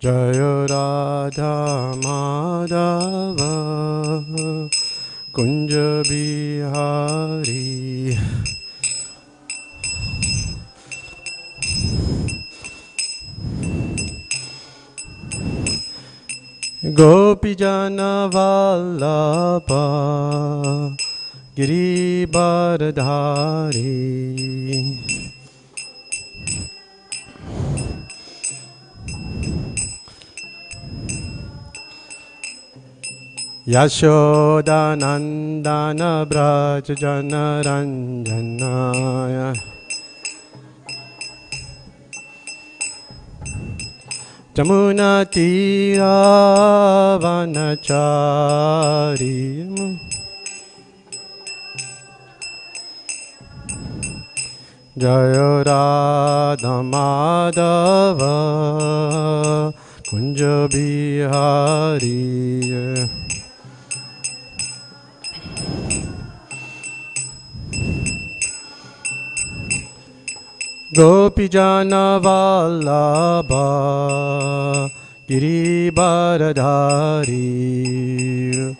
Jaya Radha Madhava Kunja Bihari. Gopi Jana Vallabha Girivardhari. Yashoda Nandana Braj Jana Ranjana Jamuna Tira Vanachari. Jaya Radha Madhava Kunja Bihari. Gopi Jana Vallabha Girivardhari.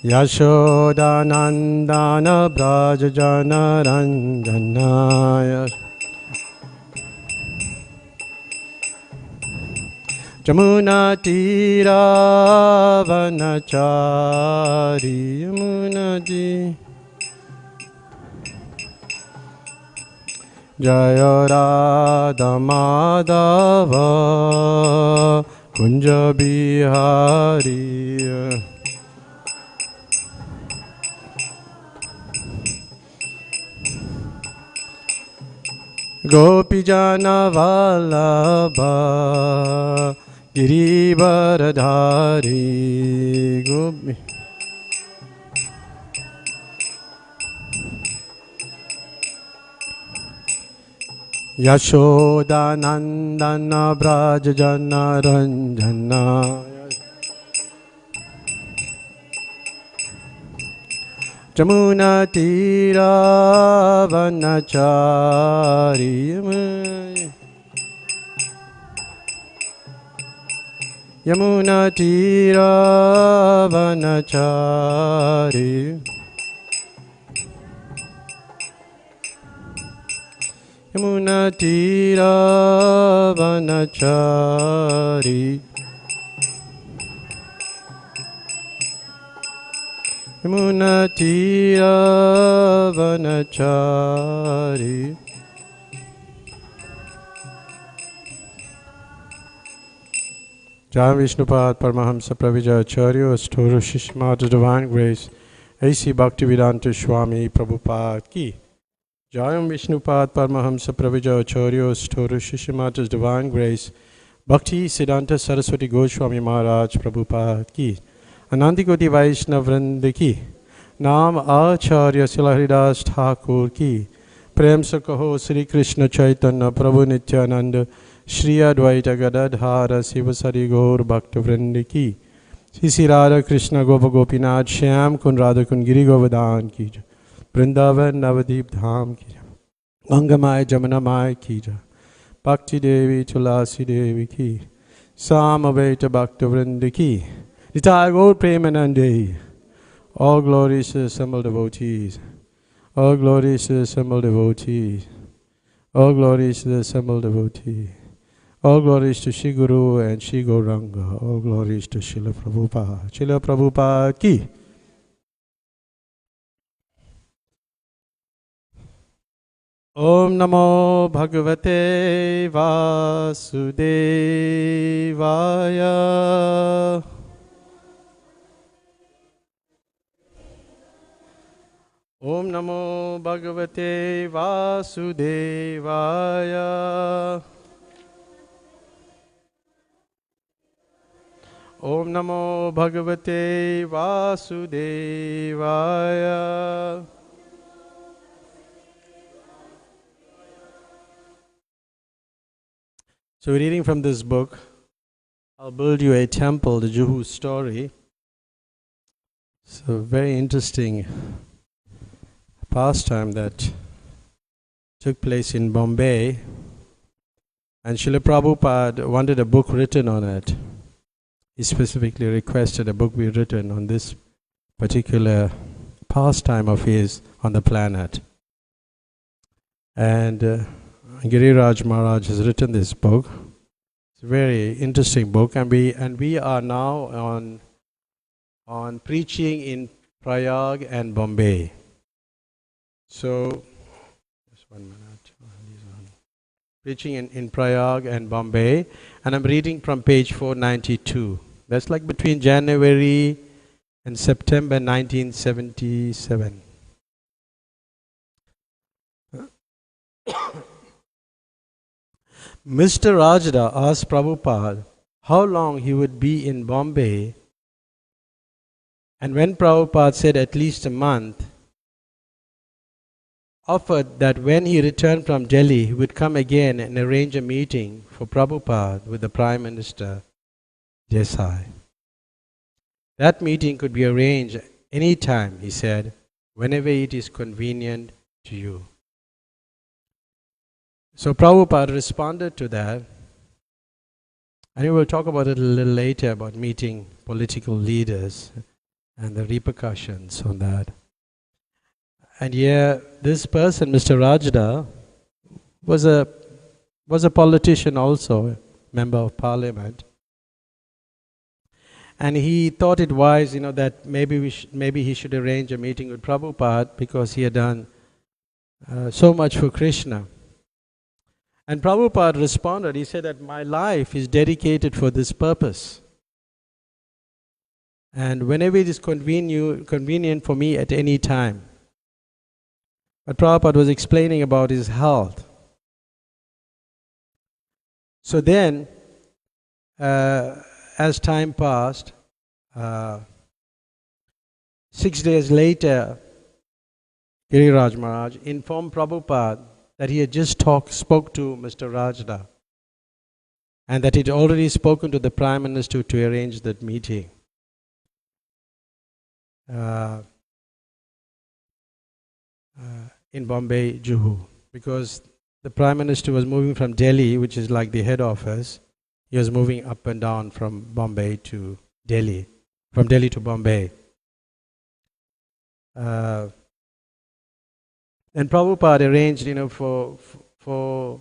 Yashoda Nandana Braja Jana Ranjana Jamuna Tira Vanachari. Yamuna Ji Jaya Radha Madhava Kunja Bihari. Gopi Jana Vallabha Girivardhari. Gopi Yashoda Nandana Braja Jana Ranjana Jamuna Tira Vanachari. Yamuna Tira Vanachari. Yamuna Tira Vanachari. Yamuna Tira Vanachari. Jai Vishnupad Paramahamsa Pravija Acharya Asturu Shishmata Divine Grace A.C. Bhaktivedanta Swami Prabhupada Ki Jai Vishnupad Paramahamsa Pravija Acharya Asturu Shishmata Divine Grace Bhakti Siddhanta Saraswati Goswami Maharaj Prabhupada Ki Anandikoti Vaishnav Vrinda Ki Naam Acharya Sila Haridas Thakur Ki Prem Se Kaho Sri Krishna Chaitanya Prabhu Nityananda Shri Advaita Gadadhara Sivasari Gaur Bhakta Vrinda Ki Sri Radha Krishna Gopa Gopinath Shyam Kun Radha Kun Giri Govardhan Ki Vrindavan Navadip Dham Ki Gangamai Jamunamai Ki Bhakti Devi Tulasi Devi Ki Samaveta Bhakta Vrinda Ki Nitai Gaur Premanande. All glories to the assembled devotees. All glories to the assembled devotees. All glories to the assembled devotees. All glories to Shri Guru and Shri Gauranga. All glories to Srila Prabhupada. Srila Prabhupada Ki. Om Namo Bhagavate Vasudevaya. Om Namo Bhagavate Vasudevaya. Om Namo Bhagavate Vasudevaya. So we're reading from this book, I'll Build You a Temple, the Juhu story. So very interesting pastime that took place in Bombay, and Srila Prabhupada wanted a book written on it. He specifically requested a book be written on this particular pastime of his on the planet. And Giriraj Maharaj has written this book. It's a very interesting book, and we are now on preaching in Prayag and Bombay. So, just 1 minute. Preaching in Prayag and Bombay, and I'm reading from page 492. That's like between January and September 1977. Mr. Rajda asked Prabhupada how long he would be in Bombay, and when Prabhupada said at least a month, offered that when he returned from Delhi, he would come again and arrange a meeting for Prabhupada with the Prime Minister Desai. That meeting could be arranged any time, he said, whenever it is convenient to you. So Prabhupada responded to that, and we will talk about it a little later about meeting political leaders and the repercussions on that. And yeah, this person, Mr. Rajda, was a politician also, member of parliament. And he thought it wise, that maybe he should arrange a meeting with Prabhupada because he had done so much for Krishna. And Prabhupada responded, he said that my life is dedicated for this purpose. And whenever it is convenient for me at any time. But Prabhupada was explaining about his health. So then, as time passed, 6 days later, Giriraj Maharaj informed Prabhupada that he had just spoke to Mr. Rajda, and that he had already spoken to the Prime Minister to arrange that meeting. In Bombay, Juhu, because the Prime Minister was moving from Delhi, which is like the head office. He was moving up and down from Bombay to Delhi, from Delhi to Bombay. And Prabhupada arranged, for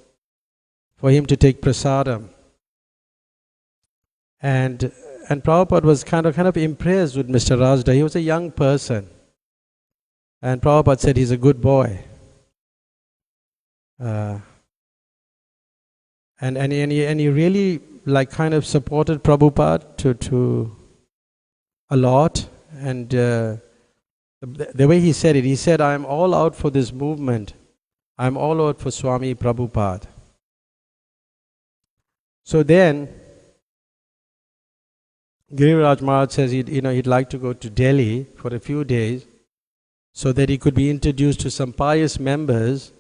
him to take prasadam. And Prabhupada was kind of impressed with Mr. Rajda. He was a young person. And Prabhupada said he's a good boy. And he really kind of supported Prabhupada to a lot. And the way he said it, he said, I'm all out for this movement. I'm all out for Swami Prabhupada. So then, Giriraj Maharaj says he'd like to go to Delhi for a few days, so that he could be introduced to some pious members.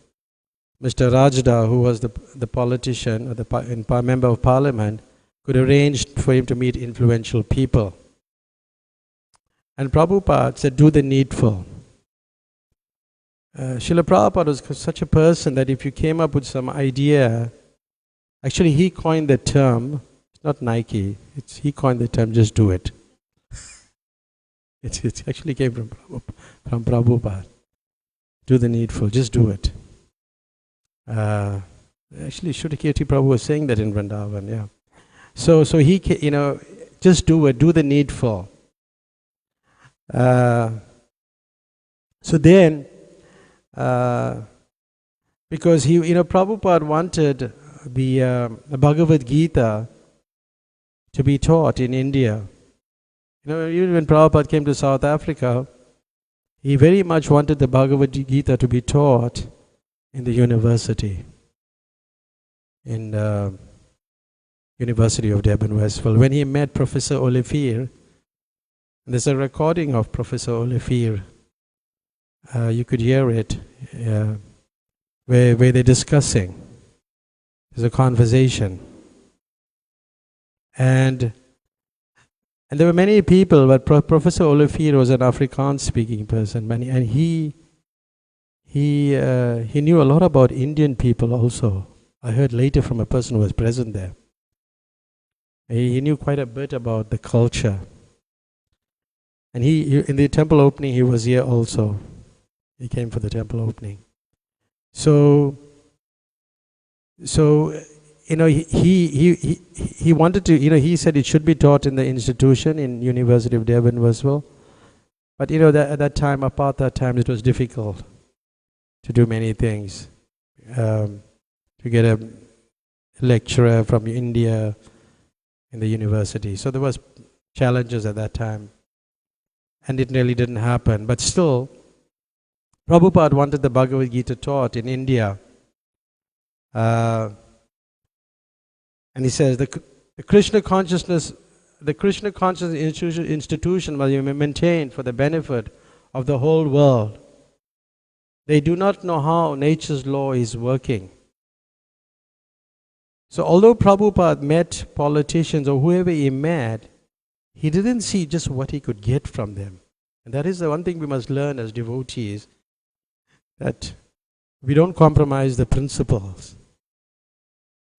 Mr. Rajda, who was the politician, or the member of parliament, could arrange for him to meet influential people. And Prabhupada said, do the needful. Srila Prabhupada was such a person that if you came up with some idea, actually he coined the term, it's not Nike, he coined the term, just do it. It actually came from Prabhupada. Do the needful, just do it. Actually, Shuddhakirti Prabhu was saying that in Vrindavan, yeah. So he, just do it, do the needful. So then, because Prabhupada wanted the Bhagavad Gita to be taught in India. Even when Prabhupada came to South Africa, he very much wanted the Bhagavad Gita to be taught in the university, in the University of Durban Westville. When he met Professor Olivier, there's a recording of Professor Olivier, you could hear it, where they're discussing. There's a conversation. And there were many people, but Professor Olivier was an Afrikaans-speaking person, and he he knew a lot about Indian people also. I heard later from a person who was present there. He knew quite a bit about the culture. And he in the temple opening, he was here also. He came for the temple opening. So he wanted to, he said it should be taught in the institution in University of Durban, Westville. But at that time, apartheid time, it was difficult to do many things. To get a lecturer from India in the university. So there was challenges at that time. And it really didn't happen. But still, Prabhupada wanted the Bhagavad Gita taught in India. And he says the Krishna consciousness institution must be maintained for the benefit of the whole world. They do not know how nature's law is working. So although Prabhupada met politicians or whoever he met, he didn't see just what he could get from them. And that is the one thing we must learn as devotees, that we don't compromise the principles.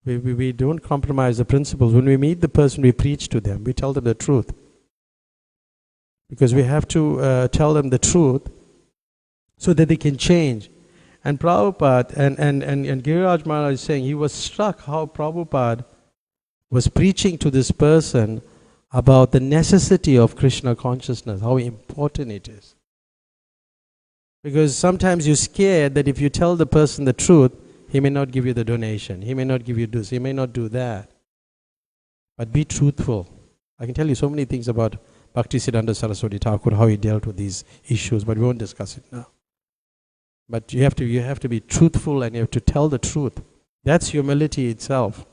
We don't compromise the principles. When we meet the person, we preach to them. We tell them the truth. Because we have to tell them the truth so that they can change. And Prabhupada and Giriraj Maharaj is saying he was struck how Prabhupada was preaching to this person about the necessity of Krishna consciousness, how important it is. Because sometimes you're scared that if you tell the person the truth, he may not give you the donation, he may not give you this, he may not do that. But be truthful. I can tell you so many things about Bhaktisiddhanta Saraswati Thakur, how he dealt with these issues, but we won't discuss it now. But you have to be truthful and you have to tell the truth. That's humility itself,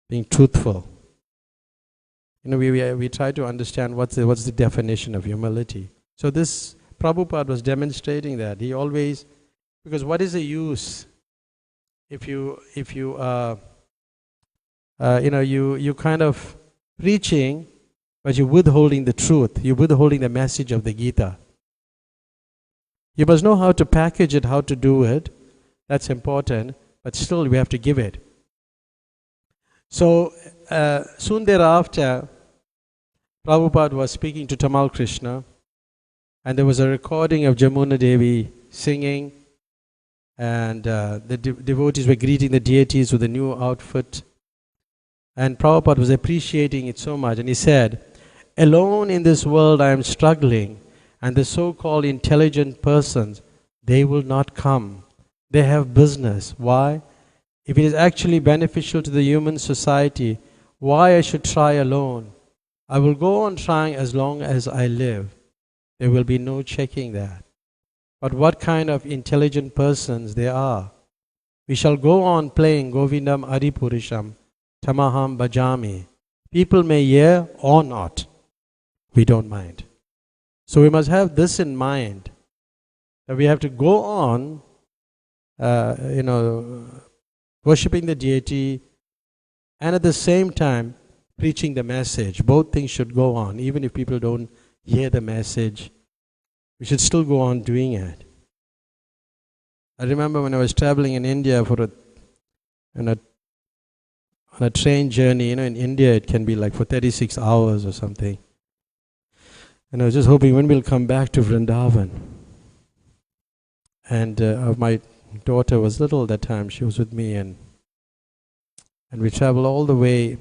being truthful. We try to understand what's the definition of humility. So this Prabhupada was demonstrating that. He always, because what is the use if you kind of preaching, but you're withholding the truth, you're withholding the message of the Gita. You must know how to package it, how to do it. That's important, but still we have to give it. So soon thereafter, Prabhupada was speaking to Tamal Krishna, and there was a recording of Jamuna Devi singing, and the devotees were greeting the deities with a new outfit. And Prabhupada was appreciating it so much, and he said, "Alone in this world I am struggling, and the so-called intelligent persons, they will not come. They have business. Why? If it is actually beneficial to the human society, why I should try alone? I will go on trying as long as I live. There will be no checking that. But what kind of intelligent persons they are? We shall go on playing Govindam Adipurisham, Tamaham Bhajami. People may hear or not. We don't mind." So we must have this in mind, that we have to go on, worshipping the deity, and at the same time preaching the message. Both things should go on. Even if people don't hear the message, we should still go on doing it. I remember when I was traveling in India on a train journey. In India it can be like for 36 hours or something. And I was just hoping when we'll come back to Vrindavan. And my daughter was little that time. She was with me, and we traveled all the way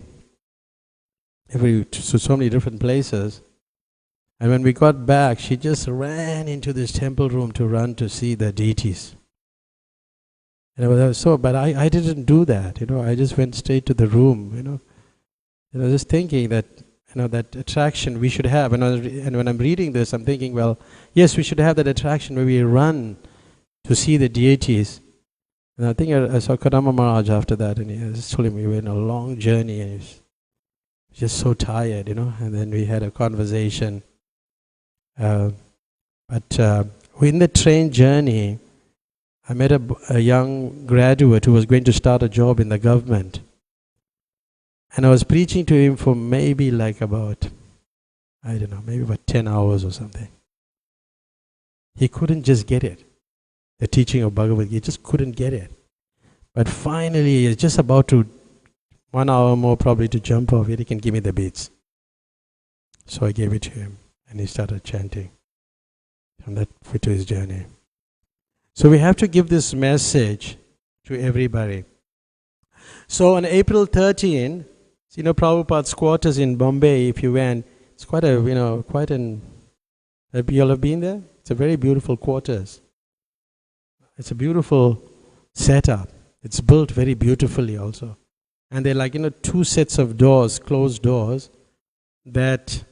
to so many different places. And when we got back, she just ran into this temple room to see the deities. And but I didn't do that. I just went straight to the room. Just thinking that that attraction we should have. And when I'm reading this, I'm thinking, well, yes, we should have that attraction where we run to see the deities. And I think I saw Kadamba Maharaj after that, and he just told him we were in a long journey, and he was just so tired, And then we had a conversation. But in the train journey, I met a young graduate who was going to start a job in the government. And I was preaching to him for maybe about 10 hours or something. He couldn't just get it. the teaching of Bhagavad Gita. He just couldn't get it. But finally, he's just about to, 1 hour more probably to jump off it. He can give me the beats. So I gave it to him, and he started chanting. And that fit to his journey. So we have to give this message to everybody. So on April 13, Prabhupada's quarters in Bombay, if you went, it's quite a, have you all been there? It's a very beautiful quarters. It's a beautiful setup. It's built very beautifully also. And they're like, 2 sets of doors, closed doors, that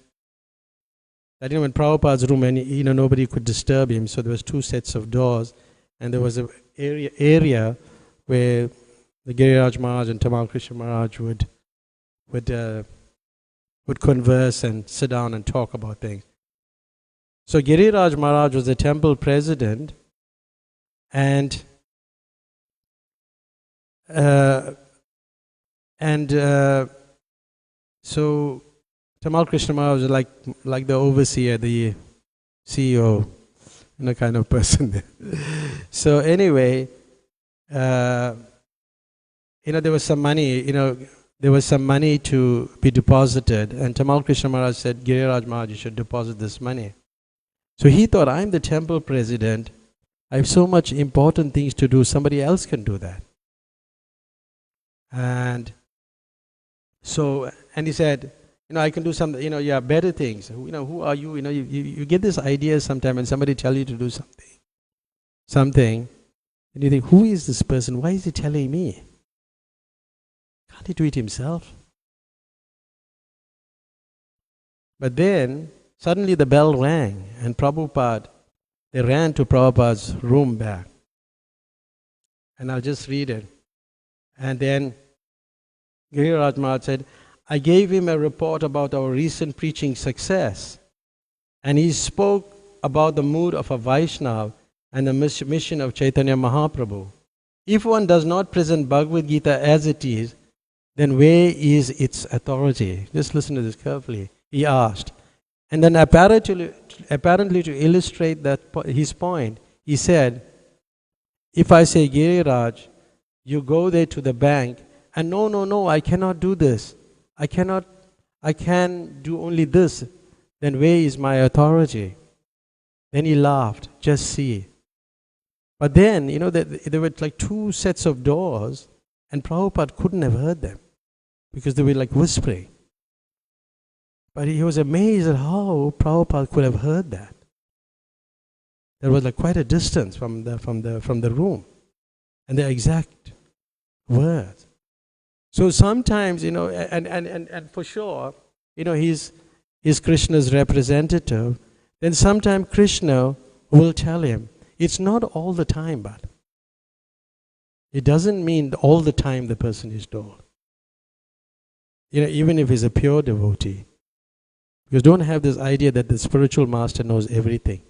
in Prabhupada's room, and nobody could disturb him, so there was 2 sets of doors, and there was an area where the Giriraj Maharaj and Tamal Krishna Maharaj would converse and sit down and talk about things. So Giriraj Maharaj was the temple president, and so Tamal Krishna Maharaj was like the overseer, the CEO, kind of person there. So anyway, there was some money, there was some money to be deposited, and Tamal Krishna Maharaj said, Giriraj Maharaj, you should deposit this money. So he thought, I'm the temple president, I have so much important things to do, somebody else can do that. And he said, I can do some, better things. Who are you? You get this idea sometime when somebody tell you to do something, and you think, who is this person? Why is he telling me? Can't he do it himself? But then, suddenly the bell rang, and they ran to Prabhupada's room back. And I'll just read it. And then Giriraj Maharaj said, I gave him a report about our recent preaching success. And he spoke about the mood of a Vaishnava and the mission of Chaitanya Mahaprabhu. If one does not present Bhagavad Gita as it is, then where is its authority? Just listen to this carefully. He asked. And then apparently to illustrate his point, he said, if I say, Giriraj, you go there to the bank, and no, I cannot do this. I can do only this. Then where is my authority? Then he laughed, just see. But then, there were like 2 sets of doors, and Prabhupada couldn't have heard them, because they were like whispering. But he was amazed at how Prabhupada could have heard that. There was like quite a distance from the room, and the exact words. So sometimes, and for sure, he's Krishna's representative. Then sometimes Krishna will tell him, it's not all the time, but it doesn't mean all the time the person is told. Even if he's a pure devotee. Because don't have this idea that the spiritual master knows everything.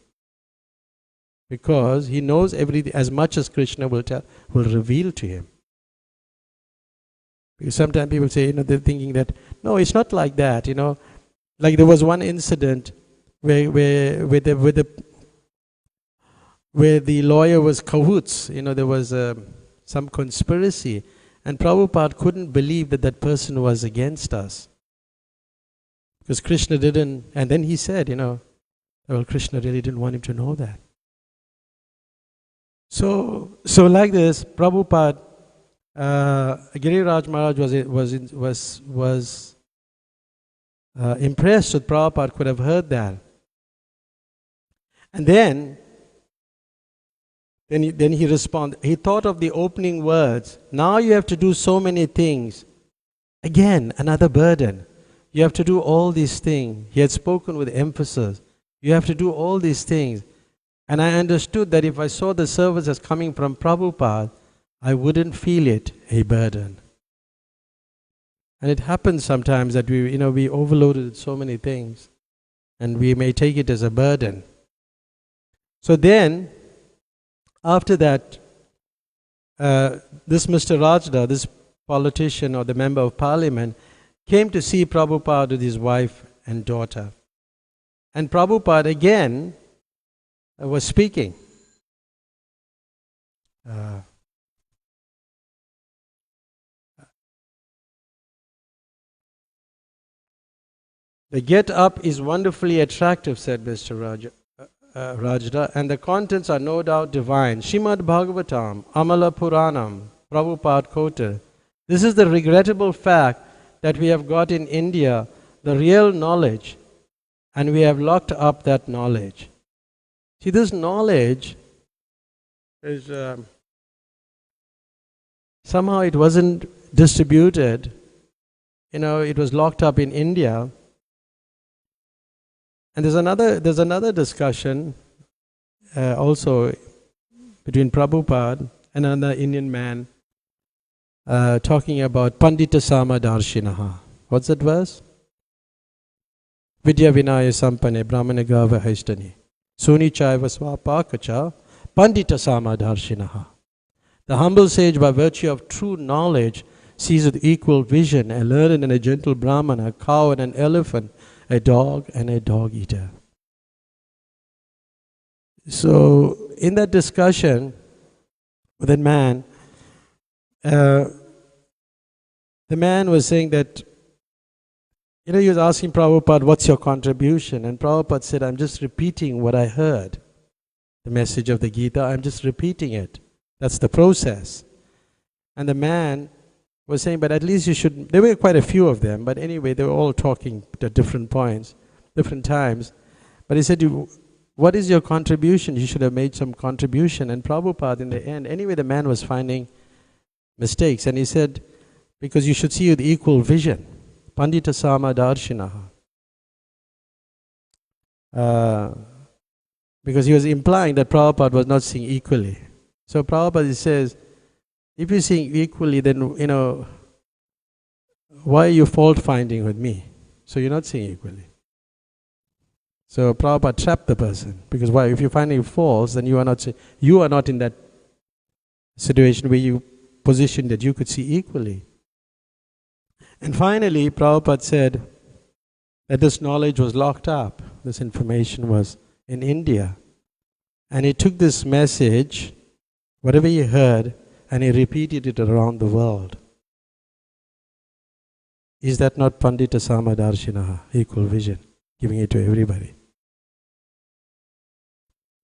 Because he knows everything as much as Krishna will reveal to him. Because sometimes people say, they're thinking that, no, it's not like that, Like there was one incident where the lawyer was cahoots, there was some conspiracy, and Prabhupada couldn't believe that person was against us. Because Krishna didn't, and then he said, well, Krishna really didn't want him to know that. So like this, Prabhupada, Giriraj Maharaj was impressed with Prabhupada, could have heard that. And then he responded. He thought of the opening words. Now you have to do so many things. Again, another burden. You have to do all these things. He had spoken with emphasis. You have to do all these things. And I understood that if I saw the service as coming from Prabhupada, I wouldn't feel it a burden. And it happens sometimes that we overloaded with so many things, and we may take it as a burden. So then, after that, this Mr. Rajda, this politician or the member of parliament, came to see Prabhupada with his wife and daughter. And Prabhupada again was speaking. Uh, the get up is wonderfully attractive, said Mr. Rajda, and the contents are no doubt divine. Srimad Bhagavatam, Amala Puranam, Prabhupada quoted. This is the regrettable fact that we have got in India the real knowledge, and we have locked up that knowledge. See, this knowledge is somehow it wasn't distributed. It was locked up in India. And there's another discussion also between Prabhupada and another Indian man talking about Pandita Samadarshinaha. What's that verse? Vidya Vinaya Sampane Brahmana Gava Haistani Suni Chaiva Swapakacha Pandita Samadarshinaha. The humble sage, by virtue of true knowledge, sees with equal vision a learned and a gentle Brahmana, a cow and an elephant, a dog and a dog eater. So, in that discussion with that man, the man was saying that, he was asking Prabhupada, what's your contribution? And Prabhupada said, I'm just repeating what I heard. The message of the Gita, I'm just repeating it. That's the process. And the man was saying, but at least you should, there were quite a few of them, but anyway, they were all talking at different points, different times. But he said, what is your contribution? You should have made some contribution. And Prabhupada in the end, anyway, the man was finding mistakes. And he said, because you should see with equal vision. Pandita Samadarshinaha. Because he was implying that Prabhupada was not seeing equally. So Prabhupada says, if you're seeing equally, then, why are you fault finding with me? So you're not seeing equally. So Prabhupada trapped the person. Because why? If you're finding faults, then you are not in that situation where you position that you could see equally. And finally, Prabhupada said that this knowledge was locked up. This information was in India. And he took this message, whatever he heard, and he repeated it around the world. Is that not Pandita Samadarshinaha, equal vision, giving it to everybody?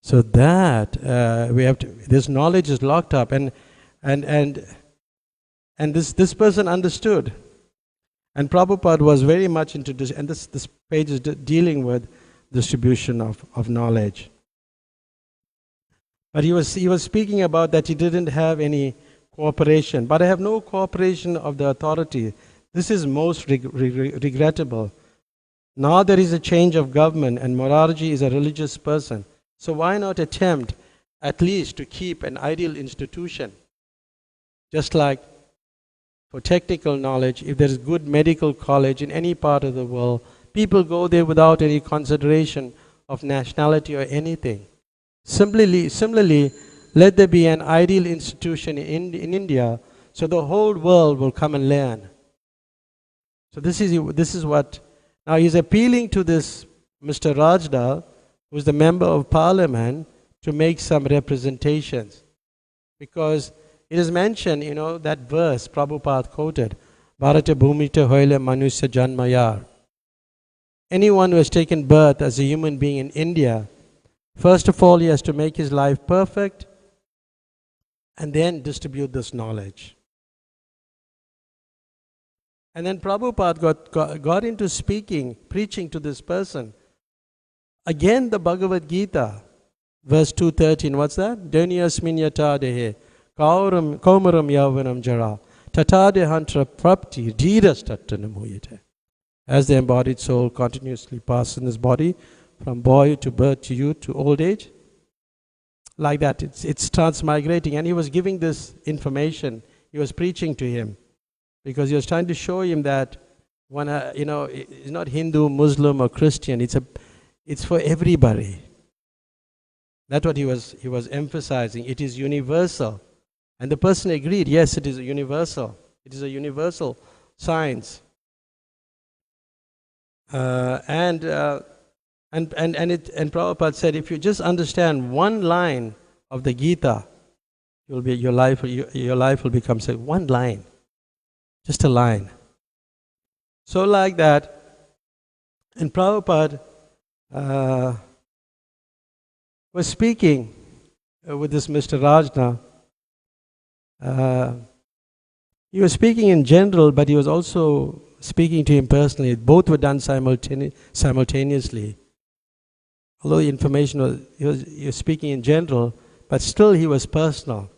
So that this knowledge is locked up, and this person understood, and Prabhupada was very much into this. And this page is dealing with distribution of knowledge. But he was speaking about that he didn't have any cooperation. But I have no cooperation of the authority. This is most regrettable. Now there is a change of government, and Morarji is a religious person. So why not attempt at least to keep an ideal institution? Just like for technical knowledge, if there is good medical college in any part of the world, people go there without any consideration of nationality or anything. Similarly, let there be an ideal institution in India, so the whole world will come and learn. So this is what, now he's appealing to this Mr. Rajda, who is the member of parliament, to make some representations. Because it is mentioned, that verse Prabhupada quoted, Bharata Bhumita Hoile Manusya Janmayar. Anyone who has taken birth as a human being in India, first of all, he has to make his life perfect and then distribute this knowledge. And then Prabhupada got into preaching to this person. Again, the Bhagavad Gita, verse 213, what's that? Danyasmin yata dehe, kaumaram yavanam jara, tatade hantra prapti, dhiras tattanamuyate. As the embodied soul continuously passes in this body, from boy to birth to youth to old age, like that, it's transmigrating. And he was giving this information, he was preaching to him, because he was trying to show him that when it's not Hindu, Muslim or Christian, it's for everybody. That's what he was emphasizing. It is universal. And the person agreed, yes, it is a universal. It is a universal science. And Prabhupada said, if you just understand one line of the Gita, your life will become say one line, just a line. So like that, and Prabhupada was speaking with this Mr. Rajna. He was speaking in general, but he was also speaking to him personally. Both were done simultaneously. Although the information was he was speaking in general, but still he was personal.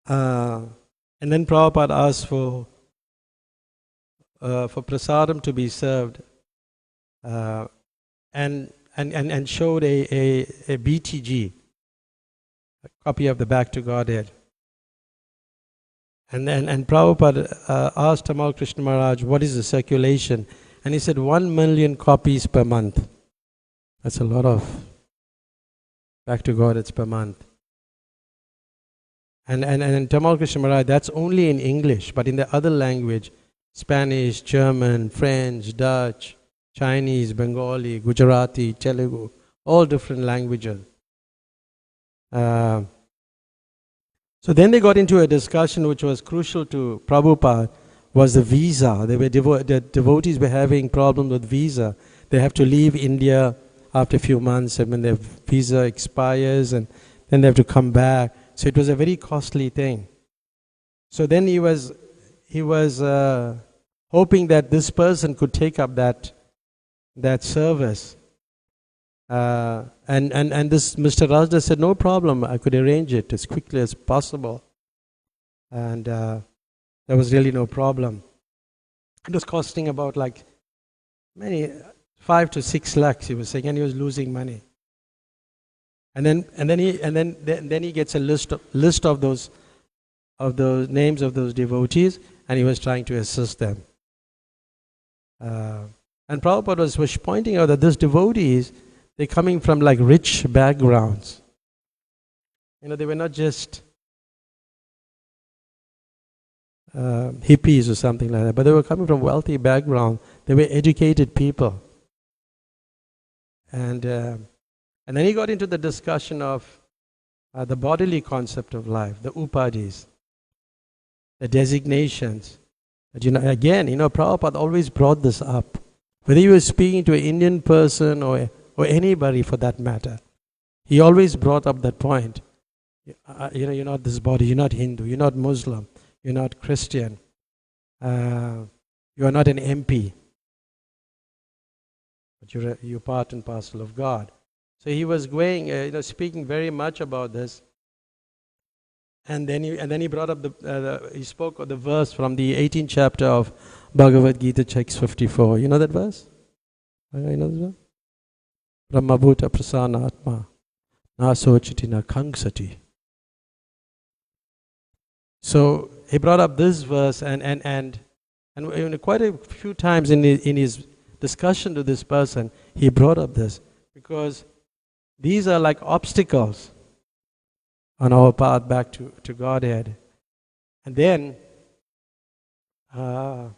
And then Prabhupada asked for prasadam to be served, and showed a BTG, a copy of the Back to Godhead. And Prabhupada asked Tamal Krishna Maharaj, what is the circulation? And he said 1 million copies per month. That's a lot of Back to Godheads per month. And Tamal Krishna Maharaj, that's only in English, but in the other language, Spanish, German, French, Dutch, Chinese, Bengali, Gujarati, Telugu, all different languages. So then they got into a discussion which was crucial to Prabhupada, was the visa. The devotees were having problems with visa. They have to leave India after a few months, and when their visa expires, and then they have to come back. So it was a very costly thing. So then he was hoping that this person could take up that service. And this Mr. Rajda said, no problem, I could arrange it as quickly as possible. And there was really no problem. It was costing about 5 to 6 lakhs, he was saying, and he was losing money. And then he gets a list of those names of those devotees, and he was trying to assist them. And Prabhupada was pointing out that these devotees, they're coming from rich backgrounds. They were not just hippies or something like that, but they were coming from wealthy background. They were educated people. And then he got into the discussion of the bodily concept of life, the upadhis, the designations. But Prabhupada always brought this up. Whether he was speaking to an Indian person or anybody for that matter, he always brought up that point. You're not this body, you're not Hindu, you're not Muslim, you're not Christian, you are not an MP, but you're part and parcel of God. So he was going, speaking very much about this. And then he brought up he spoke of the verse from the 18th chapter of Bhagavad Gita, text 54. You know that verse? You know that verse? Brahmabhuta prasana atma na sochiti na kangsati. So he brought up this verse, and quite a few times in his discussion to this person, he brought up this, because these are like obstacles on our path back to Godhead. And then, so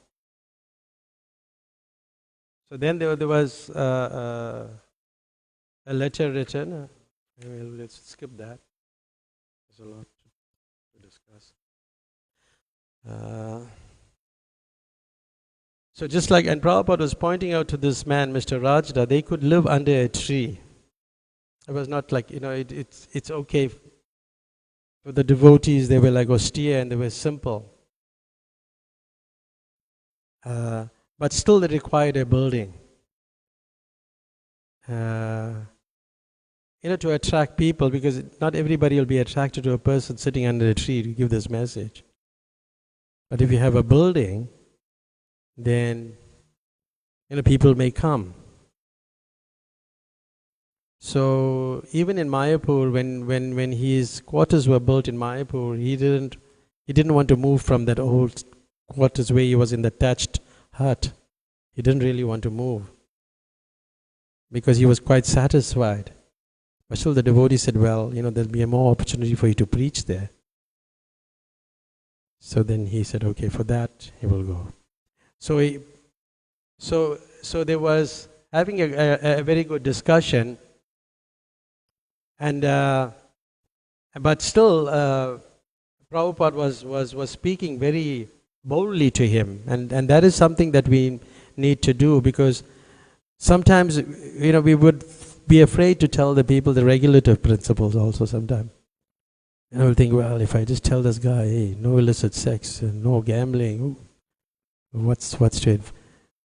then there was a letter written. Let's skip that. There's a lot to discuss. So just and Prabhupada was pointing out to this man, Mr. Rajda, they could live under a tree. It was not it's okay for the devotees. They were austere and they were simple. But still they required a building. To attract people, because not everybody will be attracted to a person sitting under a tree to give this message. But if you have a building, then people may come. So even in Mayapur, when his quarters were built in Mayapur, he didn't want to move from that old quarters where he was in the thatched hut. He didn't really want to move, because he was quite satisfied. But still the devotee said, well, there'll be a more opportunity for you to preach there. So then he said, okay, for that he will go. So there was having a very good discussion, and But still, Prabhupada was speaking very boldly to him, and that is something that we need to do, because sometimes, we would be afraid to tell the people the regulative principles also sometimes. And we'll think, well, if I just tell this guy, hey, no illicit sex, no gambling, what's to it?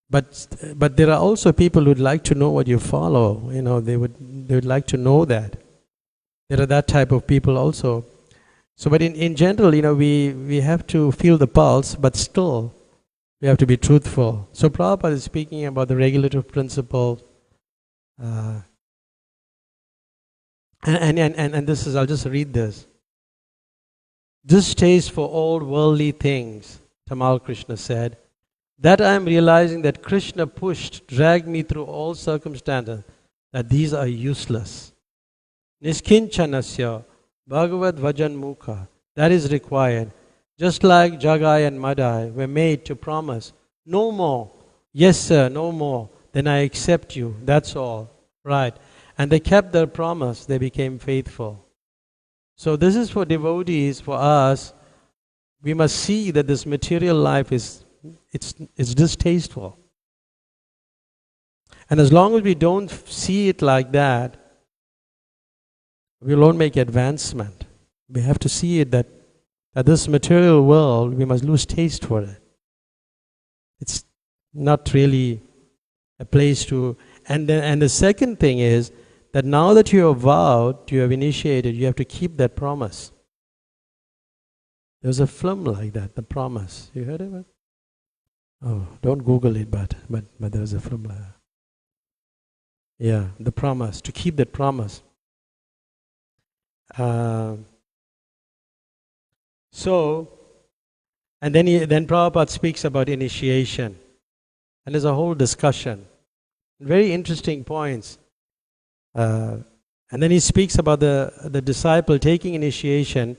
But there are also people who'd like to know what you follow. They would like to know that. There are that type of people also. So, but in general, we have to feel the pulse, but still, we have to be truthful. So Prabhupada is speaking about the regulative principle, and this is, I'll just read this. This taste for all worldly things, Tamal Krishna said, that I am realizing that Krishna dragged me through all circumstances, that these are useless. Niskinchanasya Bhagavad Vajan Mukha, that is required. Just like Jagai and Madai were made to promise, no more, yes sir, no more, then I accept you, that's all. Right. And they kept their promise, they became faithful. So this is for devotees, for us. We must see that this material life it's distasteful. And as long as we don't see it like that, we won't make advancement. We have to see it that this material world, we must lose taste for it. It's not really a place to. And the second thing is that now that you have vowed, you have initiated, you have to keep that promise. There's a film like that, The Promise. You heard of it? Oh, don't Google it, but there's a film like that. Yeah, The Promise, to keep that promise. So, and then Prabhupada speaks about initiation, and there's a whole discussion, very interesting points. And then he speaks about the disciple taking initiation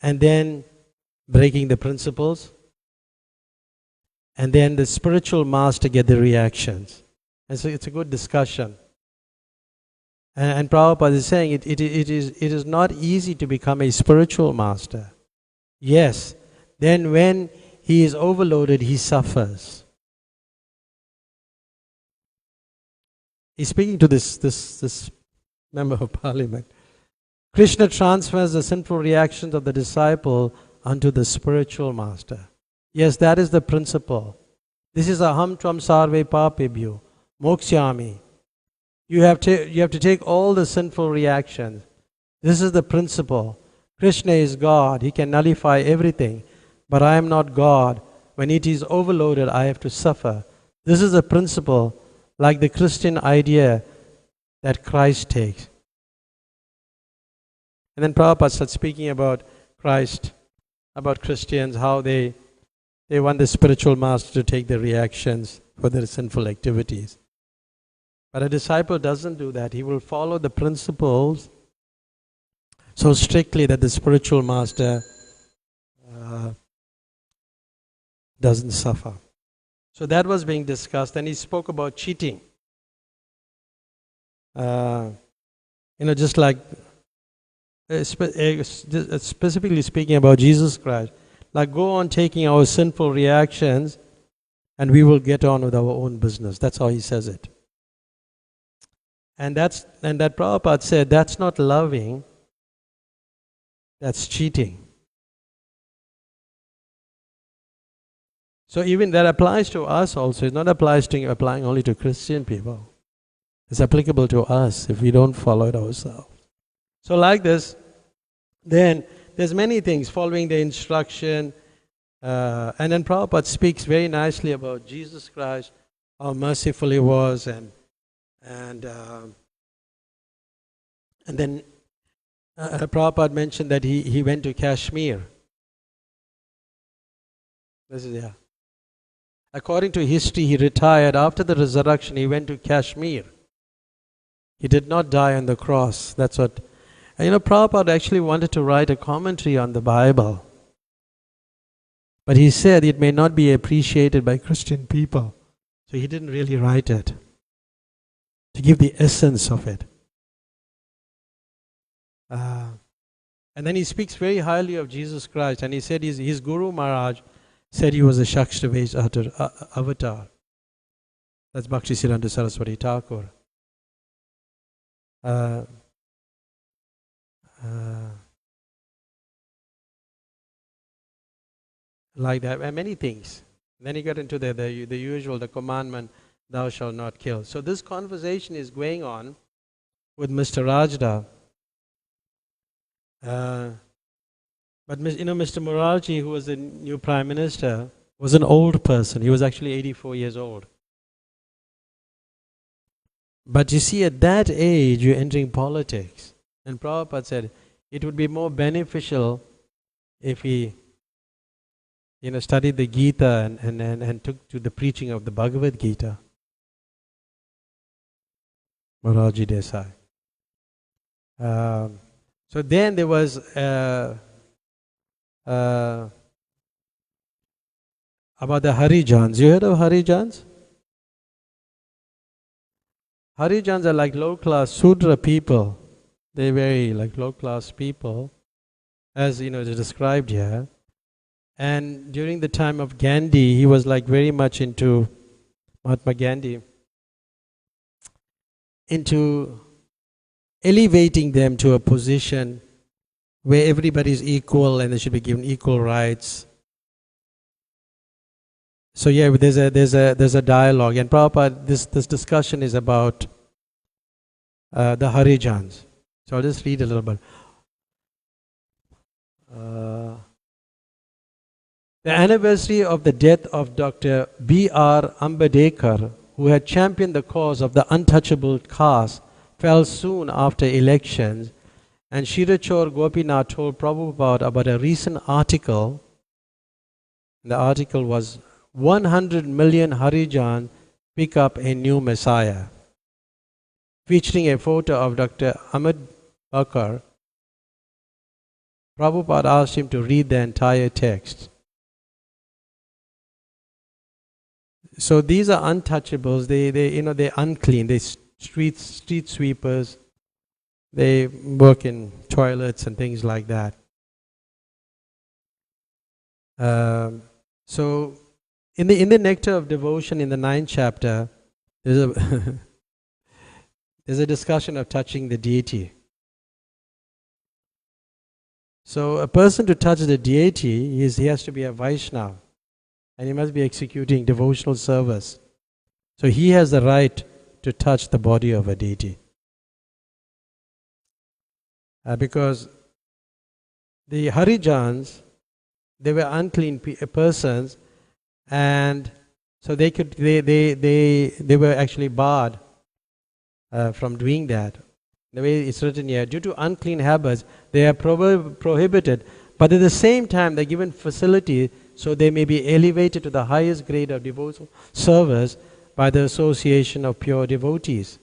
and then breaking the principles, and then the spiritual master get the reactions. And so it's a good discussion. And Prabhupada is saying it is not easy to become a spiritual master. Yes, then when he is overloaded, he suffers. He's speaking to this member of parliament. Krishna transfers the sinful reactions of the disciple unto the spiritual master. Yes, that is the principle. This is aham tvam sarve papebhyo moksyami. You have to take all the sinful reactions. This is the principle. Krishna is God. He can nullify everything. But I am not God. When it is overloaded, I have to suffer. This is a principle, like the Christian idea that Christ takes. And then Prabhupada starts speaking about Christ, about Christians, how they want the spiritual master to take the reactions for their sinful activities. But a disciple doesn't do that. He will follow the principles so strictly that the spiritual master doesn't suffer. So that was being discussed, and he spoke about cheating. Just like specifically speaking about Jesus Christ, like go on taking our sinful reactions, and we will get on with our own business. That's how he says it. And that Prabhupada said, that's not loving, that's cheating. So even that applies to us also. It's not applying only to Christian people. It's applicable to us if we don't follow it ourselves. So like this, then there's many things following the instruction. And then Prabhupada speaks very nicely about Jesus Christ, how merciful he was, and then Prabhupada mentioned that he went to Kashmir. According to history, he retired. After the resurrection, he went to Kashmir. He did not die on the cross. That's what. And Prabhupada actually wanted to write a commentary on the Bible. But he said it may not be appreciated by Christian people. So he didn't really write it, to give the essence of it. And then he speaks very highly of Jesus Christ, and he said his Guru Maharaj said he was a Shakshtavesh avatar. That's Bhaktisiddhanta Saraswati Thakur. Like that, and many things. Then he got into the usual, the commandment, thou shalt not kill. So this conversation is going on with Mr. Rajda. But Mr. Morarji, who was the new Prime Minister, was an old person. He was actually 84 years old. But you see, at that age, you're entering politics. And Prabhupada said, it would be more beneficial if he studied the Gita and took to the preaching of the Bhagavad Gita. Morarji Desai. So then there was about the Harijans. You heard of Harijans? Harijans are like low-class Sudra people. They're very like low-class people, as is described here. And during the time of Gandhi, he was like very much into Mahatma Gandhi, into elevating them to a position where everybody is equal and they should be given equal rights. So yeah, there's a dialogue, and Prabhupada, this discussion is about the Harijans. So I'll just read a little bit. The anniversary of the death of Dr. B.R. Ambedkar, who had championed the cause of the untouchable caste, fell soon after elections, and Shirachor Gopinath told Prabhupada about a recent article. The article was 100 million Harijan pick up a new Messiah, featuring a photo of Dr. Ambedkar. Prabhupada asked him to read the entire text. So these are untouchables. They're unclean. They're street sweepers. They work in toilets and things like that. So in the Nectar of Devotion, in the 9th chapter, there's a discussion of touching the deity. So a person to touch the deity, he has to be a Vaishnava, and he must be executing devotional service. So he has the right to touch the body of a deity. Because the Harijans, they were unclean persons, and so they were actually barred from doing that. The way it's written here, due to unclean habits, they are prohibited, but at the same time they're given facility so they may be elevated to the highest grade of devotional service by the association of pure devotees.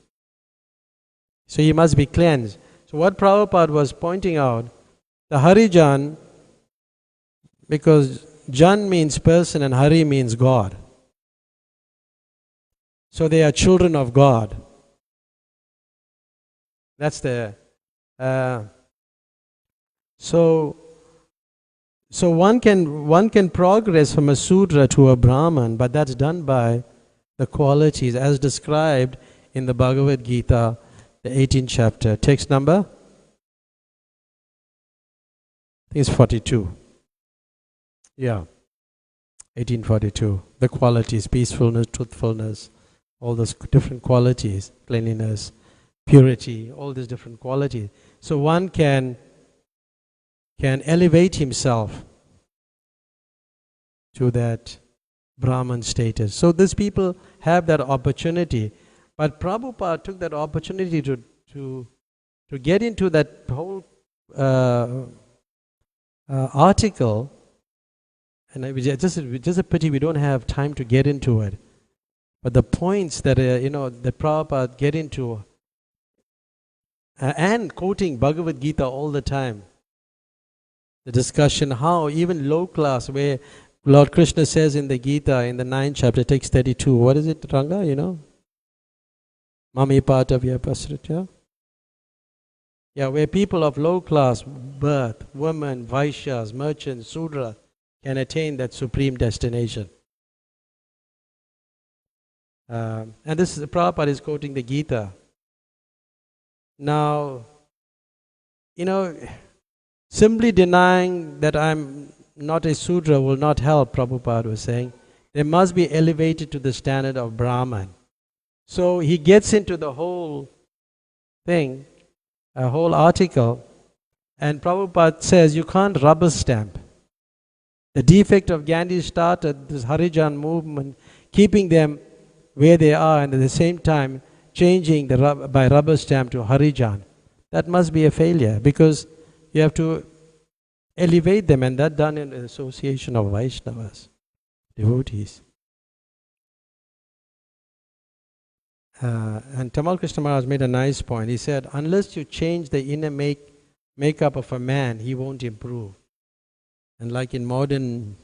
So he must be cleansed. So what Prabhupada was pointing out, the Harijan, because Jan means person and Hari means God. So they are children of God. That's the so one can progress from a Sudra to a Brahman, but that's done by the qualities as described in the Bhagavad Gita, the 18th chapter. Text number? I think it's 42. Yeah, 1842. The qualities, peacefulness, truthfulness, all those different qualities, cleanliness, purity, all these different qualities. So one can elevate himself to that Brahman status. So these people have that opportunity. But Prabhupada took that opportunity to get into that whole article, and it's just a pity we don't have time to get into it. But the points that that Prabhupada get into, and quoting Bhagavad Gita all the time, the discussion how even low class, where Lord Krishna says in the Gita, in the 9th chapter, text 32, what is it, Ranga, Mami Patavya Pasritya? Yeah, where people of low class birth, women, Vaishyas, merchants, Sudra, can attain that supreme destination. And this is, Prabhupada is quoting the Gita. Now, simply denying that I'm not a Sudra will not help, Prabhupada was saying. They must be elevated to the standard of Brahman. So he gets into the whole thing, a whole article, and Prabhupada says you can't rubber stamp. The defect of Gandhi started this Harijan movement, keeping them where they are, and at the same time changing by rubber stamp to Harijan. That must be a failure, because you have to elevate them, and that done in the association of Vaishnavas, devotees. And Tamal Krishna Maharaj made a nice point. He said, unless you change the inner makeup of a man, he won't improve. And like in modern,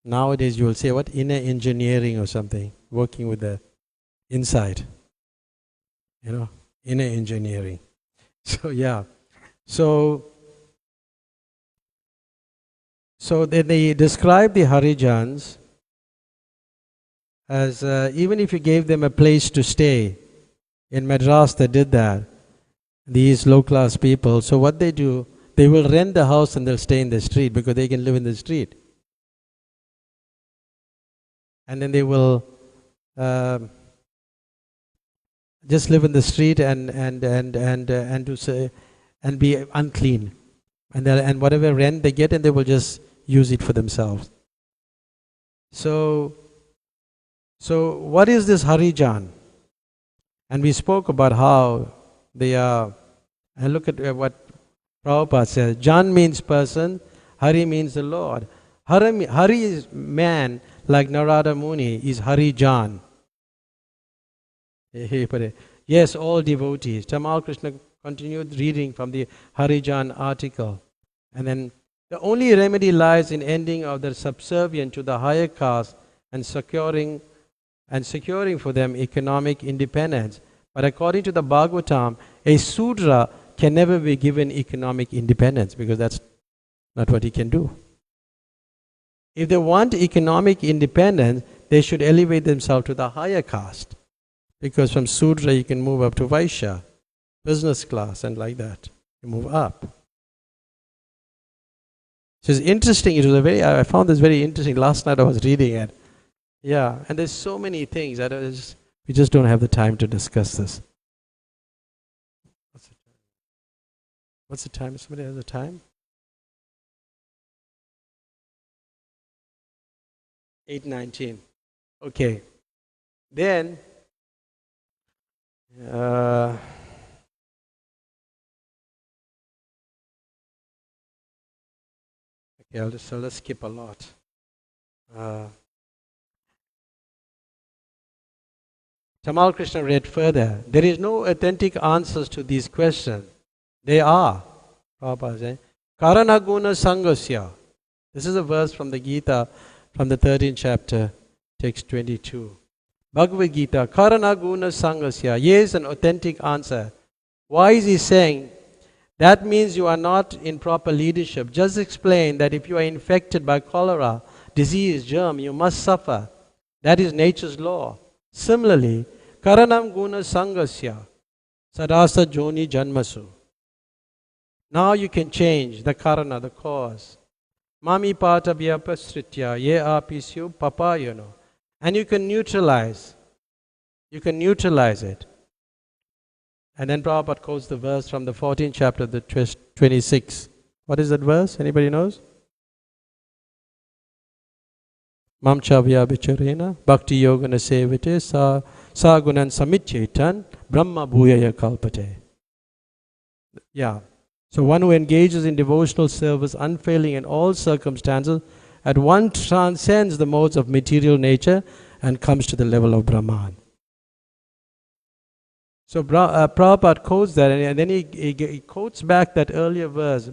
nowadays you will say, what, inner engineering or something, working with the inside. Inner engineering. So yeah. So then they describe the Harijans as even if you gave them a place to stay. In Madras they did that, these low class people. So what they do, they will rent the house and they'll stay in the street because they can live in the street. And then they will just live in the street and be unclean. And whatever rent they get, and they will just use it for themselves. So what is this Harijan? And we spoke about how they are, and look at what Prabhupada says. Jan means person, Hari means the Lord. Hari is man, like Narada Muni is Harijan. Yes, all devotees. Tamal Krishna continued reading from the Harijan article. And then the only remedy lies in ending of the subservient to the higher caste and securing for them economic independence. But according to the Bhagavatam, a Sudra can never be given economic independence, because that's not what he can do. If they want economic independence, they should elevate themselves to the higher caste, because from Sudra you can move up to Vaishya, business class, and like that. You move up. So it's interesting. I found this very interesting. Last night I was reading it. Yeah, and there's so many things that we just don't have the time to discuss this. What's the time? Somebody has a time? 8:19. Okay. Then, okay, I'll skip a lot. Tamal Krishna read further. There is no authentic answers to these questions. They are, Prabhupada says, Karanaguna Sangasya. This is a verse from the Gita, from the 13th chapter, text 22. Bhagavad Gita, Karanaguna Sangasya. Yes, an authentic answer. Why is he saying? That means you are not in proper leadership. Just explain that if you are infected by cholera, disease, germ, you must suffer. That is nature's law. Similarly, Karanam Guna Sangasya, Sarasa Joni Janmasu. Now you can change the karana, the cause. Mami pata vyapasritya ye apisyu papayano. And you can neutralize. You can neutralize it. And then Prabhupada quotes the verse from the 14th chapter, the 26. What is that verse? Anybody knows? Mamcha vyabhicharena bhakti yogana sevite sa gunan samichetan brahma bhuyaya kalpate. Yeah. So one who engages in devotional service unfailing in all circumstances at once transcends the modes of material nature and comes to the level of Brahman. So Prabhupada quotes that, and then he quotes back that earlier verse,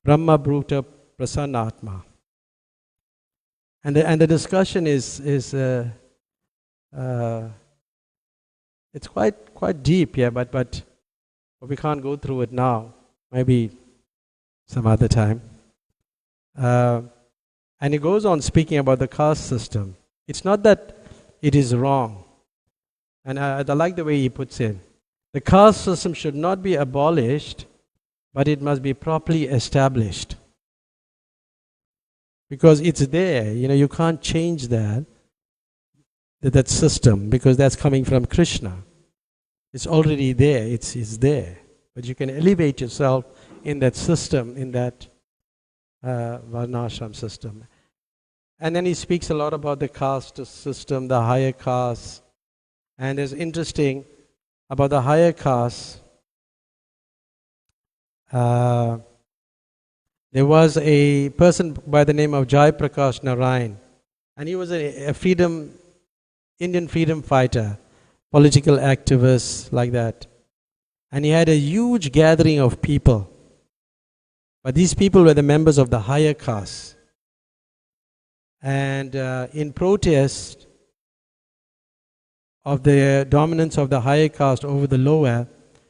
Brahma Bhuta Prasannatma. And the discussion is it's quite deep, yeah, but but we can't go through it now. Maybe some other time. And he goes on speaking about the caste system. It's not that it is wrong. And I like the way he puts it. The caste system should not be abolished, but it must be properly established. Because it's there, you can't change that system, because that's coming from Krishna. It's already there, it's there. But you can elevate yourself in that system, in that Varnashram system. And then he speaks a lot about the caste system, the higher castes. And it's interesting about the higher castes. There was a person by the name of Jai Prakash Narayan, and he was a Indian freedom fighter, political activist, like that. And he had a huge gathering of people. But these people were the members of the higher caste. And in protest of the dominance of the higher caste over the lower,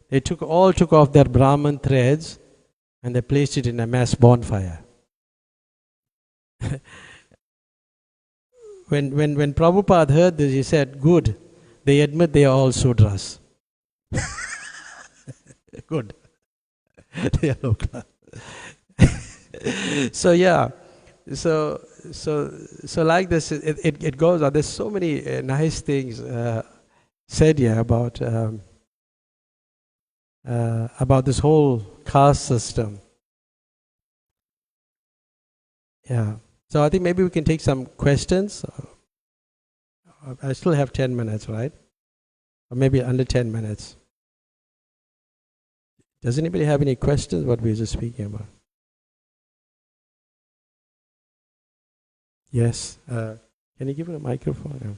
they all took off their Brahman threads and they placed it in a mass bonfire. When Prabhupada heard this, he said, good, they admit they are all Sudras. Good. They are low class. So yeah, so like this, it goes on. There's so many nice things said here about this whole caste system. Yeah. So I think maybe we can take some questions. I still have 10 minutes, right? Or maybe under 10 minutes. Does anybody have any questions what we were just speaking about? Yes. Can you give it a microphone? Yeah.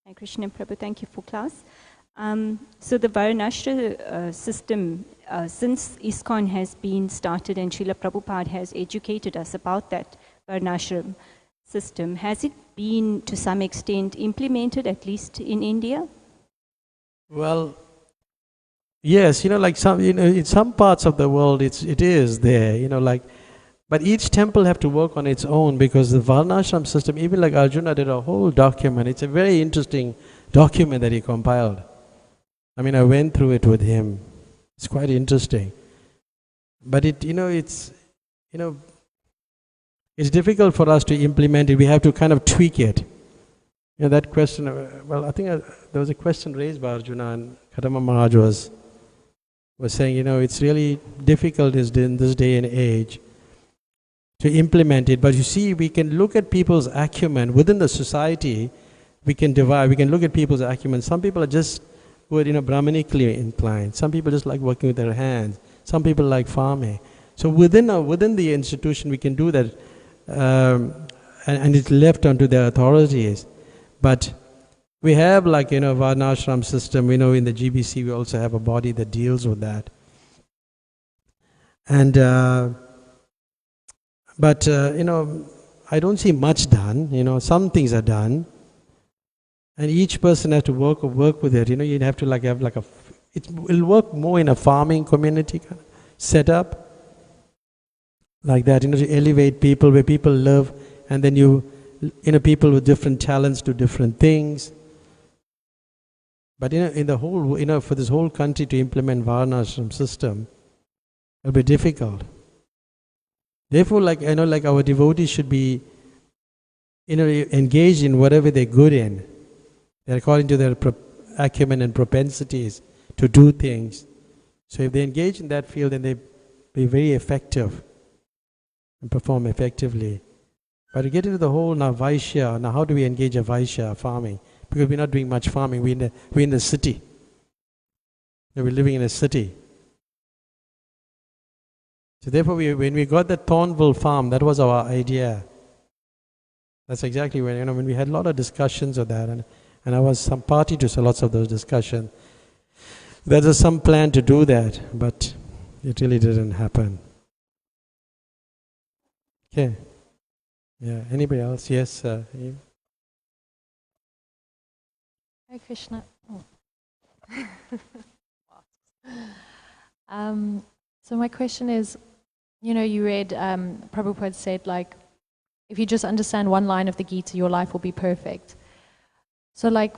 Hi, Krishna Prabhu, thank you for class. So the Varnashra system, since ISKCON has been started and Srila Prabhupada has educated us about that Varnashram system, has it been to some extent implemented, at least in India? Well, yes, like some, in some parts of the world it is there, but each temple have to work on its own, because the Varnashram system, even like Arjuna did a whole document. It's a very interesting document that he compiled. I mean, I went through it with him. It's quite interesting. But it's difficult for us to implement it. We have to kind of tweak it. That question, well, I think there was a question raised by Arjuna, and Kadama Maharaj was saying, it's really difficult in this day and age to implement it. But you see, we can look at people's acumen within the society. We can look at people's acumen. Some people are just good, Brahmanically inclined. Some people just like working with their hands. Some people like farming. So within the institution, we can do that, and it's left onto the authorities. But we have Varnashram system. In the GBC we also have a body that deals with that. And but I don't see much done. Some things are done, and each person has to work with it. You have to it will work more in a farming community kind of setup, like that. To elevate people where people live, and then people with different talents do different things. But in the whole, for this whole country to implement Varnashram system, it will be difficult. Therefore, our devotees should be, engaged in whatever they're good in. They're according to their acumen and propensities to do things. So if they engage in that field, then they be very effective and perform effectively. But to get into the whole now Vaishya, now how do we engage a Vaishya farming? Because we're not doing much farming. We're in the city. We're living in a city. So therefore, when we got the Thornville farm, that was our idea. That's exactly when we had a lot of discussions of that, and I was some party to lots of those discussions. There was some plan to do that, but it really didn't happen. Okay. Yeah. Anybody else? Yes. Hare Krishna. Oh. So my question is, you read, Prabhupada said, like, if you just understand one line of the Gita, your life will be perfect. So, like,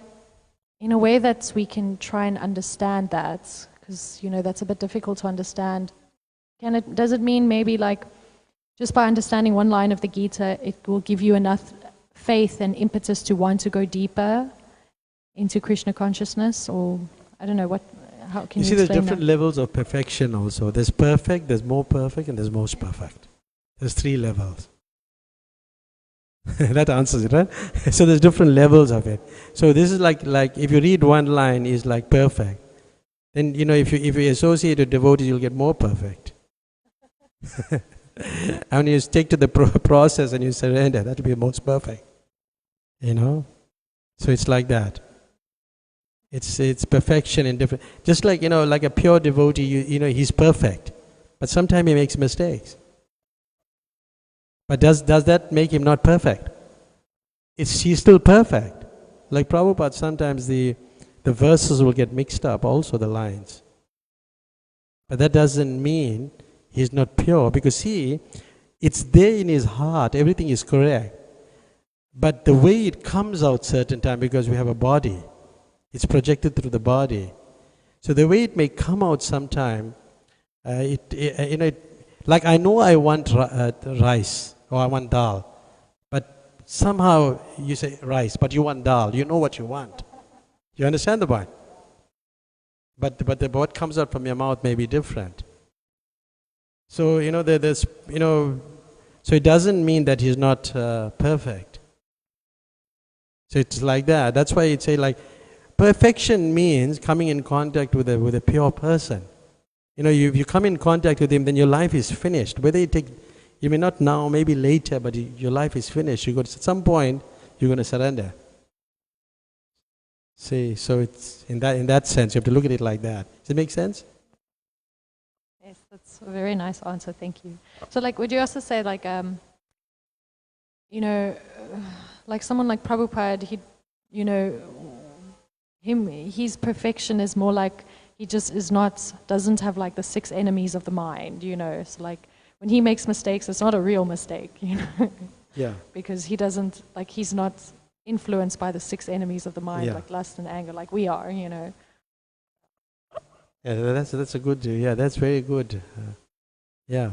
in a way that we can try and understand that, because, that's a bit difficult to understand. Does it mean maybe, like, just by understanding one line of the Gita, it will give you enough faith and impetus to want to go deeper into Krishna consciousness? Or, I don't know, how can you see, there's explain different that? levels of perfection also. There's perfect, there's more perfect, and there's most perfect. There's 3 levels. That answers it, right? So there's different levels of it. So this is like if you read one line is like perfect, then if you associate with devotees, you'll get more perfect. And when you stick to the process and you surrender, that will be most perfect. So it's like that. It's perfection in different. Just like like a pure devotee, he's perfect, but sometimes he makes mistakes. But does that make him not perfect? He's still perfect. Like Prabhupada, sometimes the verses will get mixed up, also the lines. But that doesn't mean he's not pure, because see, it's there in his heart, everything is correct. But the way it comes out certain time, because we have a body, it's projected through the body. So the way it may come out sometime, like I know I want rice, or I want dal, but somehow you say rice, but you want dal. You know what you want. You understand the point? But what comes out from your mouth may be different. So there's so it doesn't mean that he's not perfect. So it's like that. That's why it say like perfection means coming in contact with a pure person. If you come in contact with him, then your life is finished. Whether you may not now, maybe later, but your life is finished. At some point, you're going to surrender. See, so it's in that sense, you have to look at it like that. Does it make sense? Yes, that's a very nice answer. Thank you. So, like, would you also say, like, like someone like Prabhupada, his perfection is more like he just doesn't have like the 6 enemies of the mind, So, like, when he makes mistakes, it's not a real mistake, Yeah. Because he's not influenced by the 6 enemies of the mind, like lust and anger, like we are, Yeah, that's a good. Yeah, that's very good. Yeah.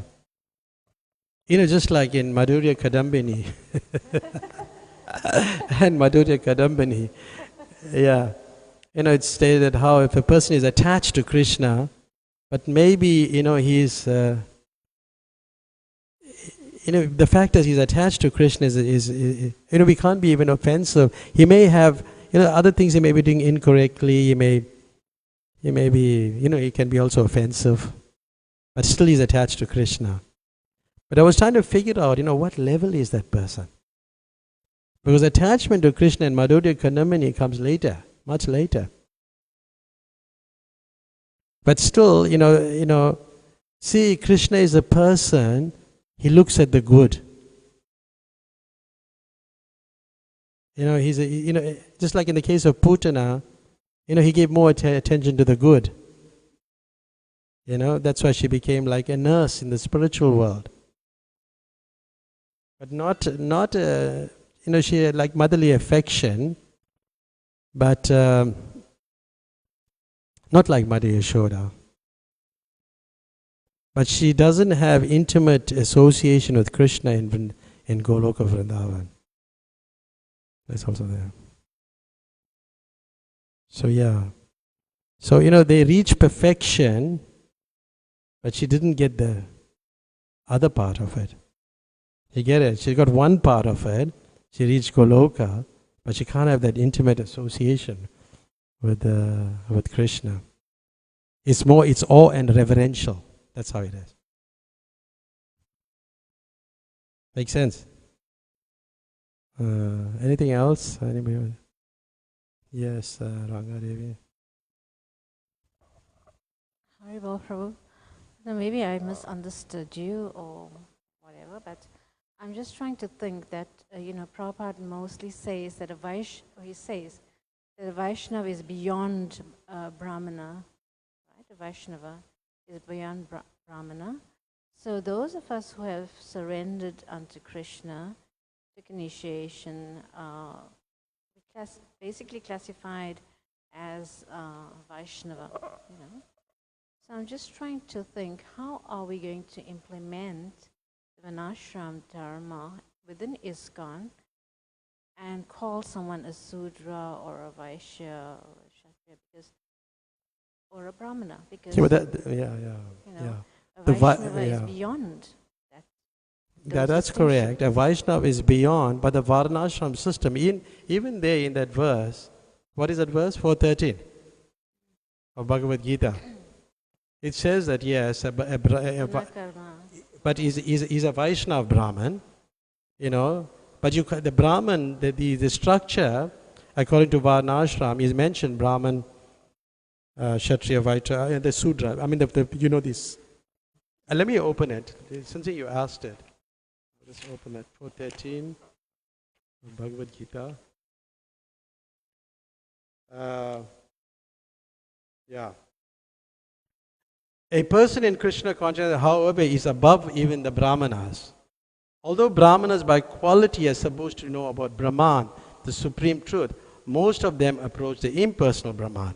Just like in Madhurya Kadambini and Madhurya Kadambini, yeah. It's stated how if a person is attached to Krishna, but maybe he's the fact that he's attached to Krishna is we can't be even offensive. He may have other things he may be doing incorrectly. He may be he can be also offensive, but still he's attached to Krishna. But I was trying to figure out what level is that person, because attachment to Krishna and Madhurya Kadambini comes later, much later. But still, see, Krishna is a person. He looks at the good. He's just like in the case of Putana, he gave more attention to the good. That's why she became like a nurse in the spiritual world. But not she had like motherly affection, but not like Mother Yashoda. But she doesn't have intimate association with Krishna in Goloka Vrindavan. That's also there. So yeah. So they reach perfection, but she didn't get the other part of it. You get it? She got one part of it. She reached Goloka, but she can't have that intimate association with Krishna. It's awe and reverential. That's how it is. Make sense? Anything else? Anybody? Yes, Rangadevi. Haribol Prabhu. No, maybe I misunderstood you or whatever, but I'm just trying to think that, Prabhupada mostly says that he says that a Vaishnava is beyond Brahmana, right? A Vaishnava is beyond Brahmana. So those of us who have surrendered unto Krishna, took initiation, basically classified as Vaishnava, So I'm just trying to think, how are we going to implement the Varnashram Dharma within ISKCON and call someone a Sudra or a Vaishya or a Kshatriya or a Brahmana? Because, a Vaishnava is beyond that. That's correct. A Vaishnava is beyond, but the Varnashram system, even there in that verse, what is that verse? 413 of Bhagavad Gita. It says that yes, but is a Vaishnava Brahman, but the Brahman, the structure, according to Varnashram, is mentioned Brahman, Kshatriya, Vaishya, and the Sudra. I mean, this. Let me open it. Since you asked it, let's open it. 413, Bhagavad Gita. A person in Krishna consciousness, however, is above even the Brahmanas. Although Brahmanas by quality are supposed to know about Brahman, the supreme truth, most of them approach the impersonal Brahman.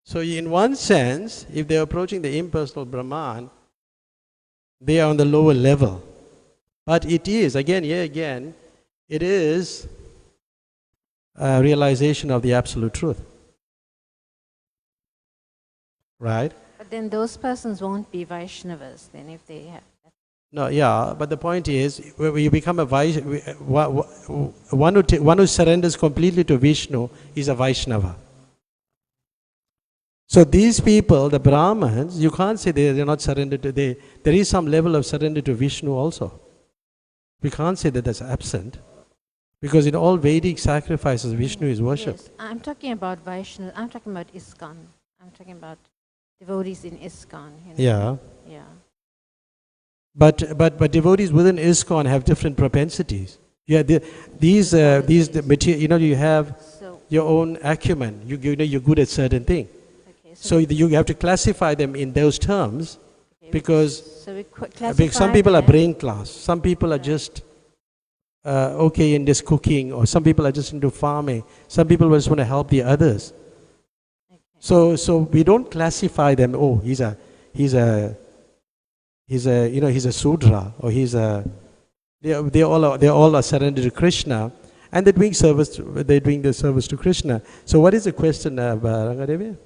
So in one sense, if they are approaching the impersonal Brahman, they are on the lower level. But it is, again, it is a realization of the absolute truth. Right? But then those persons won't be Vaishnavas then if they have that. No, but the point is, when you become a Vaishnava, one who surrenders completely to Vishnu is a Vaishnava. So these people, the Brahmins, you can't say they are not surrendered to, there is some level of surrender to Vishnu also. We can't say that that's absent. Because in all Vedic sacrifices, Vishnu is worshipped. Yes, I'm talking about Vaishnava, I'm talking about ISKCON. I'm talking about devotees in ISKCON. Yeah. Yeah. But devotees within ISKCON have different propensities. Yeah, these material, you have your own acumen. You're good at certain things. Okay, so you have to classify them in those terms, because some people are brain class, some people are just okay in this cooking, or some people are just into farming, some people just want to help the others. So we don't classify them. Oh, he's a Sudra, or they all are surrendered to Krishna, and they're doing the service to Krishna. So what is the question, Rangadevi?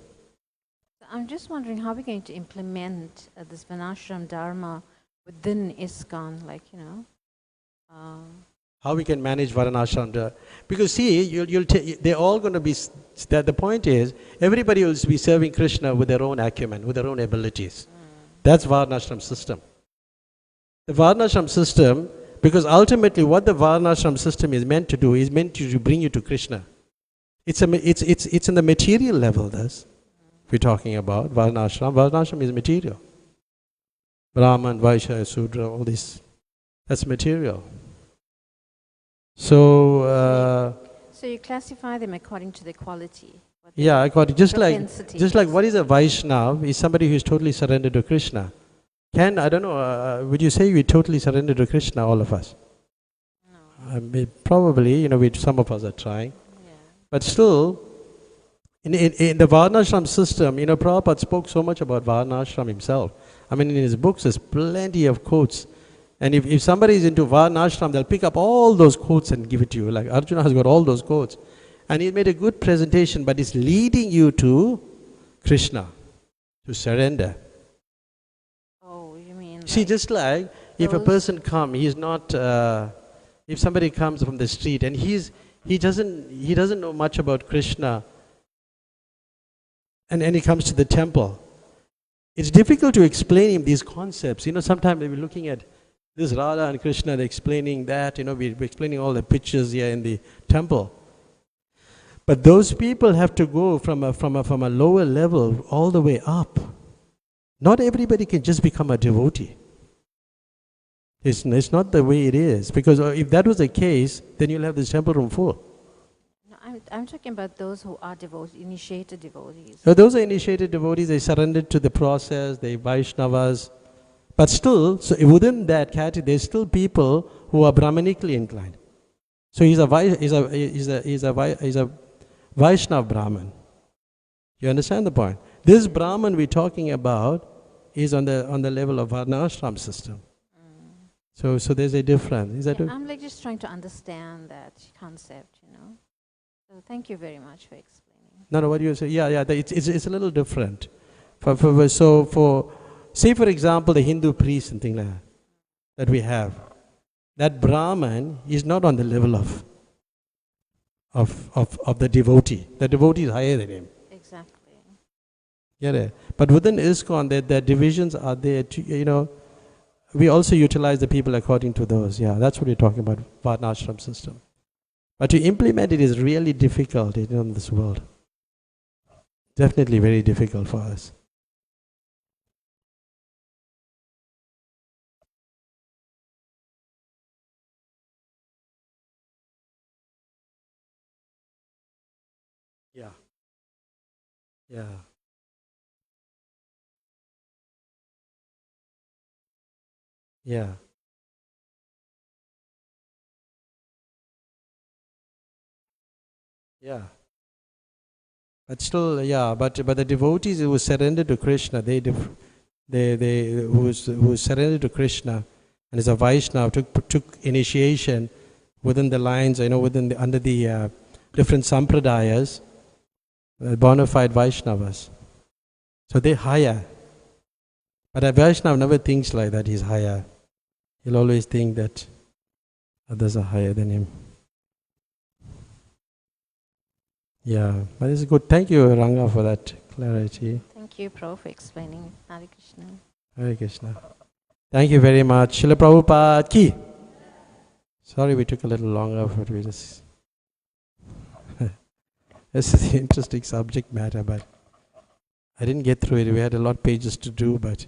I'm just wondering how we're going to implement this Varnashram Dharma within ISKCON, how we can manage Varnashram. Because see, they're all going to be, the point is, everybody will be serving Krishna with their own acumen, with their own abilities. That's Varnashram system. The Varnashram system, because ultimately what the Varnashram system is meant to do is meant to bring you to Krishna. It's in the material level, thus. We're talking about Varnashram. Varnashram is material. Brahman, Vaishya, Sudra, all this. That's material. So you classify them according to the quality. Yeah, according just like what is a Vaishnava is somebody who is totally surrendered to Krishna. I don't know, would you say we totally surrendered to Krishna, all of us? No. Probably, some of us are trying. Yeah. But still, in the Varnashram system, Prabhupada spoke so much about Varnashram himself. I mean, in his books, there's plenty of quotes. And if somebody is into Varnashram, they'll pick up all those quotes and give it to you. Like Arjuna has got all those quotes. And he made a good presentation, but it's leading you to Krishna, to surrender. Oh, you mean... See, just like if a person comes, he's not... if somebody comes from the street and he doesn't know much about Krishna, and he comes to the temple, it's difficult to explain him these concepts. Sometimes we're looking at this Radha and Krishna, explaining that, we're explaining all the pictures here in the temple. But those people have to go from a lower level all the way up. Not everybody can just become a devotee. It's not the way it is. Because if that was the case, then you'll have this temple room full. No, I'm talking about those who are devotees, initiated devotees. So those are initiated devotees, they surrendered to the process, they Vaishnavas. But still, so within that category, there's still people who are Brahmanically inclined. So he's a Vaishnav Brahman. You understand the point? This Brahman we're talking about is on the level of Varnashram system. So there's a difference. Is that I'm like just trying to understand that concept, So thank you very much for explaining. No, what you say? Yeah. It's a little different. Say for example, the Hindu priest and thing like that we have. That Brahman is not on the level of the devotee. The devotee is higher than him. Exactly. Yeah. But within ISKCON, the divisions are there. We also utilize the people according to those. Yeah, that's what we're talking about, Varnashram system. But to implement it is really difficult in this world. Definitely very difficult for us. Yeah. Yeah. Yeah. Yeah. But still, but the devotees who surrender to Krishna, who surrender to Krishna and is a Vaishnava, took initiation within the lines, under the different sampradayas, bona fide Vaishnavas. So they're higher. But a Vaishnava never thinks like that, he's higher. He'll always think that others are higher than him. Yeah, but it's good. Thank you, Ranga, for that clarity. Thank you, Prabhu, for explaining. Hare Krishna. Hare Krishna. Thank you very much. Srila Prabhupada ki. Sorry we took a little longer, but we just... This is an interesting subject matter, but I didn't get through it. We had a lot of pages to do, but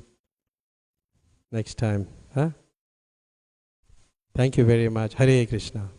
next time. Huh? Thank you very much. Hare Krishna.